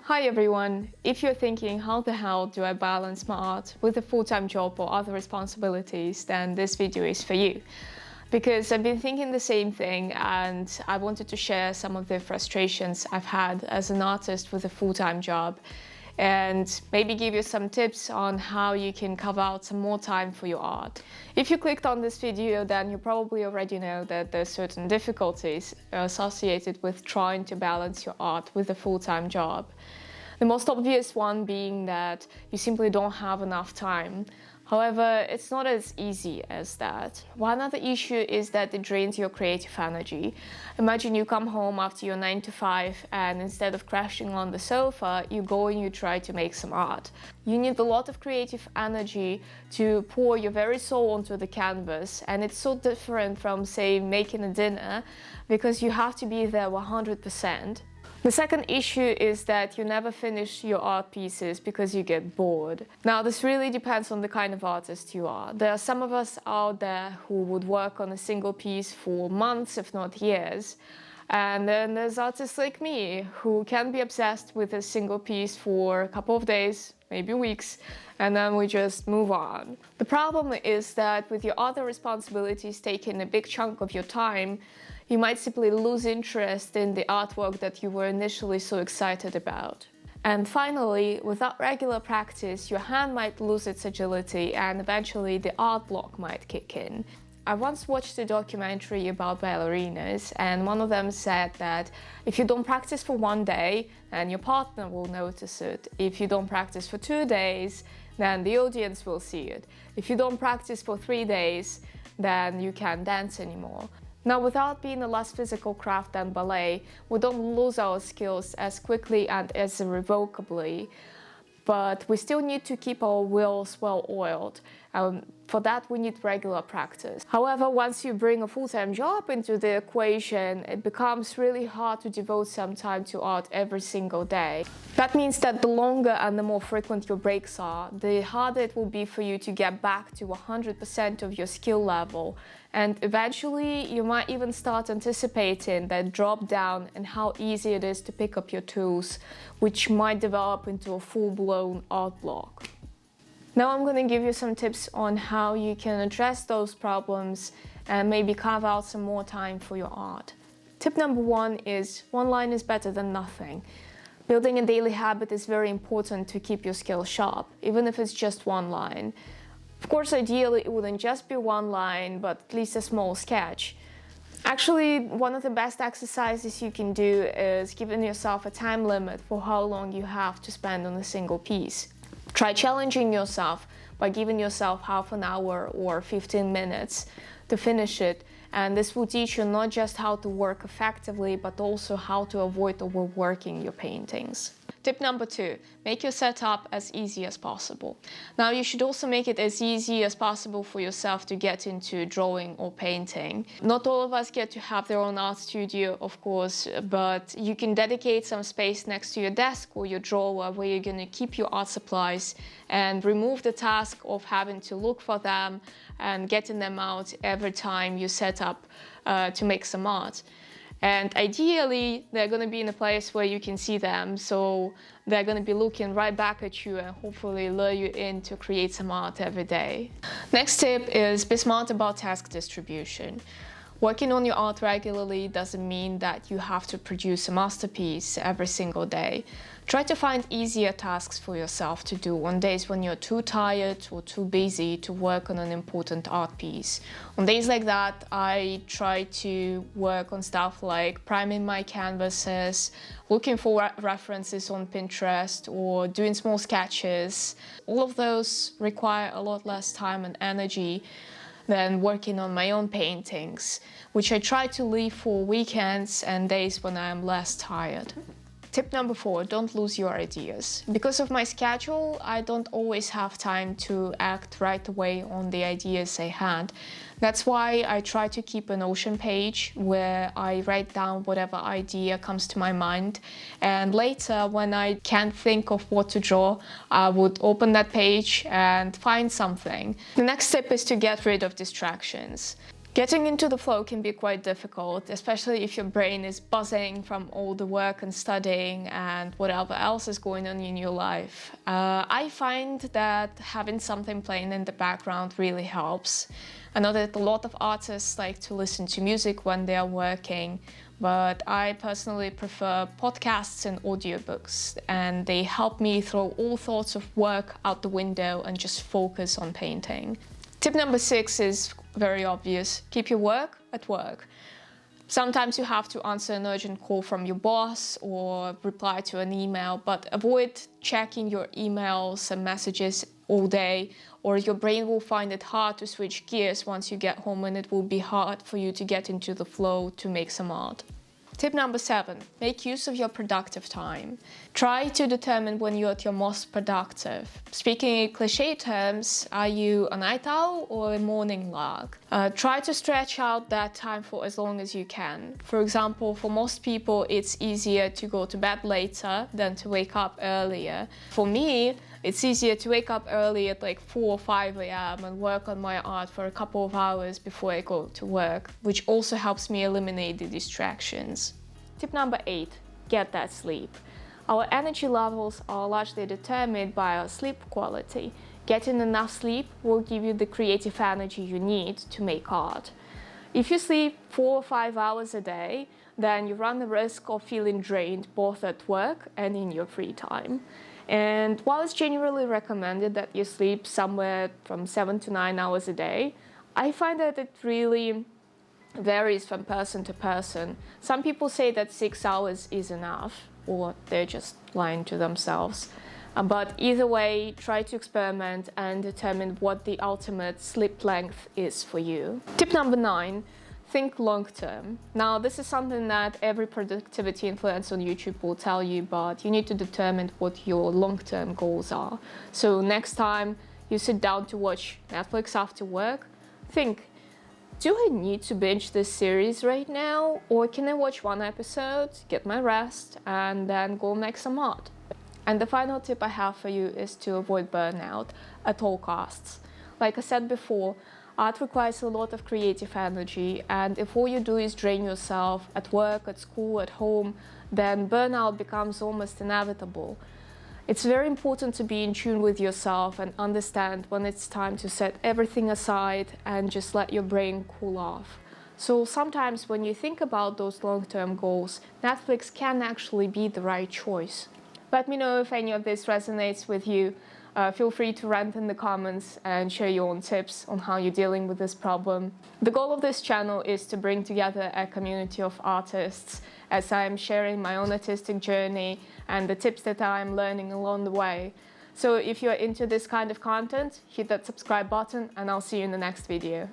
Hi everyone! If you're thinking, how the hell do I balance my art with a full-time job or other responsibilities, then this video is for you. Because I've been thinking the same thing and I wanted to share some of the frustrations I've had as an artist with a full-time job and maybe give you some tips on how you can carve out some more time for your art. If you clicked on this video, then you probably already know that there's certain difficulties associated with trying to balance your art with a full-time job. The most obvious one being that you simply don't have enough time. However, it's not as easy as that. One other issue is that it drains your creative energy. Imagine you come home after your 9 to 5 and instead of crashing on the sofa, you go and you try to make some art. You need a lot of creative energy to pour your very soul onto the canvas, and it's so different from, say, making a dinner because you have to be there 100%. The second issue is that you never finish your art pieces because you get bored. Now, this really depends on the kind of artist you are. There are some of us out there who would work on a single piece for months, if not years. And then there's artists like me who can be obsessed with a single piece for a couple of days, maybe weeks, and then we just move on. The problem is that with your other responsibilities taking a big chunk of your time, you might simply lose interest in the artwork that you were initially so excited about. And finally, without regular practice, your hand might lose its agility and eventually the art block might kick in. I once watched a documentary about ballerinas, and one of them said that if you don't practice for 1 day, then your partner will notice it. If you don't practice for 2 days, then the audience will see it. If you don't practice for 3 days, then you can't dance anymore. Now, without being a less physical craft than ballet, we don't lose our skills as quickly and as irrevocably, but we still need to keep our wheels well oiled. For that, we need regular practice. However, once you bring a full-time job into the equation, it becomes really hard to devote some time to art every single day. That means that the longer and the more frequent your breaks are, the harder it will be for you to get back to 100% of your skill level. And eventually, you might even start anticipating that drop down and how easy it is to pick up your tools, which might develop into a full-blown art block. Now I'm going to give you some tips on how you can address those problems and maybe carve out some more time for your art. Tip number 1 is one line is better than nothing. Building a daily habit is very important to keep your skill sharp, even if it's just one line. Of course, ideally, it wouldn't just be one line, but at least a small sketch. Actually, one of the best exercises you can do is giving yourself a time limit for how long you have to spend on a single piece. Try challenging yourself by giving yourself half an hour or 15 minutes to finish it, and this will teach you not just how to work effectively, but also how to avoid overworking your paintings. Tip number 2, make your setup as easy as possible. Now, you should also make it as easy as possible for yourself to get into drawing or painting. Not all of us get to have their own art studio, of course, but you can dedicate some space next to your desk or your drawer where you're going to keep your art supplies and remove the task of having to look for them and getting them out every time you set up to make some art. And ideally, they're going to be in a place where you can see them, so they're going to be looking right back at you and hopefully lure you in to create some art every day. Next tip is be smart about task distribution. Working on your art regularly doesn't mean that you have to produce a masterpiece every single day. Try to find easier tasks for yourself to do on days when you're too tired or too busy to work on an important art piece. On days like that, I try to work on stuff like priming my canvases, looking for references on Pinterest, or doing small sketches. All of those require a lot less time and energy than working on my own paintings, which I try to leave for weekends and days when I am less tired. Tip number 4, don't lose your ideas. Because of my schedule, I don't always have time to act right away on the ideas I had. That's why I try to keep a Notion page where I write down whatever idea comes to my mind, and later when I can't think of what to draw, I would open that page and find something. The next tip is to get rid of distractions. Getting into the flow can be quite difficult, especially if your brain is buzzing from all the work and studying and whatever else is going on in your life. I find that having something playing in the background really helps. I know that a lot of artists like to listen to music when they are working, but I personally prefer podcasts and audiobooks, and they help me throw all thoughts of work out the window and just focus on painting. Tip number 6 is very obvious. Keep your work at work. Sometimes you have to answer an urgent call from your boss or reply to an email, but avoid checking your emails and messages all day, or your brain will find it hard to switch gears once you get home, and it will be hard for you to get into the flow to make some art. Tip number 7, make use of your productive time. Try to determine when you're at your most productive. Speaking in cliché terms, are you a night owl or a morning lark? Try to stretch out that time for as long as you can. For example, for most people, it's easier to go to bed later than to wake up earlier. For me, it's easier to wake up early at like 4 or 5 a.m. and work on my art for a couple of hours before I go to work, which also helps me eliminate the distractions. Tip number 8, get that sleep. Our energy levels are largely determined by our sleep quality. Getting enough sleep will give you the creative energy you need to make art. If you sleep 4 or 5 hours a day, then you run the risk of feeling drained both at work and in your free time. And while it's generally recommended that you sleep somewhere from 7 to 9 hours a day, I find that it really varies from person to person. Some people say that 6 hours is enough, or they're just lying to themselves. But either way, try to experiment and determine what the ultimate sleep length is for you. Tip number 9. Think long term. Now, this is something that every productivity influencer on YouTube will tell you, but you need to determine what your long-term goals are. So next time you sit down to watch Netflix after work, think, do I need to binge this series right now? Or can I watch one episode, get my rest, and then go make some art? And the final tip I have for you is to avoid burnout at all costs. Like I said before, art requires a lot of creative energy, and if all you do is drain yourself at work, at school, at home, then burnout becomes almost inevitable. It's very important to be in tune with yourself and understand when it's time to set everything aside and just let your brain cool off. So sometimes when you think about those long-term goals, Netflix can actually be the right choice. Let me know if any of this resonates with you. Feel free to rant in the comments and share your own tips on how you're dealing with this problem. The goal of this channel is to bring together a community of artists as I'm sharing my own artistic journey and the tips that I'm learning along the way. So if you're into this kind of content, hit that subscribe button and I'll see you in the next video.